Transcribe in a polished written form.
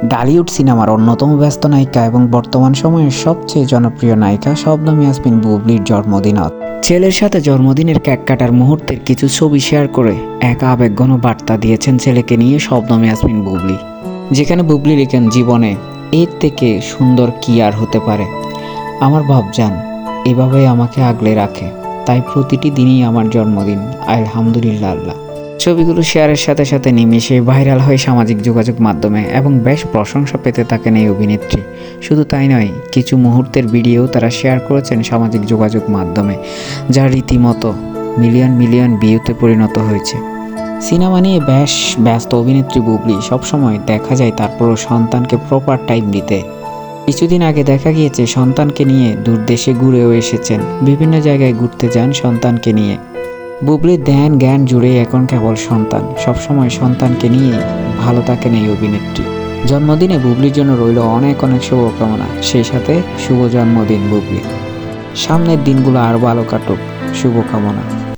ঢালিউড সিনেমার অন্যতম ব্যস্ত নায়িকা এবং বর্তমান সময়ের সবচেয়ে জনপ্রিয় নায়িকা শবনম ইয়াসমিন বুবলির জন্মদিন আজ। ছেলের সাথে জন্মদিনের কেক কাটার মুহূর্তের কিছু ছবি শেয়ার করে এক আবেগঘন বার্তা দিয়েছেন ছেলেকে নিয়ে শবনম ইয়াসমিন বুবলি। যেখানে বুবলি লিখেন, জীবনে এর থেকে সুন্দর কি আর হতে পারে। আমার ভাবজান এভাবেই আমাকে আগলে রাখে, তাই প্রতিটি দিনই আমার জন্মদিন। আলহামদুলিল্লাহ আল্লাহ। ছবিগুলো শেয়ারের সাথে সাথে নিমিশে ভাইরাল হয় সামাজিক যোগাযোগ মাধ্যমে এবং বেশ প্রশংসা পেতে থাকেন এই অভিনেত্রী। শুধু তাই নয়, কিছু মুহূর্তের ভিডিও তারা শেয়ার করেছেন সামাজিক যোগাযোগ মাধ্যমে, যা রীতিমতো মিলিয়ন মিলিয়ন ভিউতে পরিণত হয়েছে। সিনেমা নিয়ে বেশ ব্যস্ত অভিনেত্রী বুবলি সবসময় দেখা যায় তারপরও সন্তানকে প্রপার টাইম দিতে। কিছুদিন আগে দেখা গিয়েছে সন্তানকে নিয়ে দূর দেশে ঘুরেও এসেছেন, বিভিন্ন জায়গায় ঘুরতে যান সন্তানকে নিয়ে। বুবলির ধ্যান জ্ঞান জুড়ে এখন কেবল সন্তান, সবসময় সন্তানকে নিয়ে ভালো থাকেন এই অভিনেত্রী। জন্মদিনে বুবলির জন্য রইল অনেক অনেক শুভকামনা, সেই সাথে শুভ জন্মদিন বুবলি। সামনের দিনগুলো আরও ভালো কাটুক, শুভকামনা।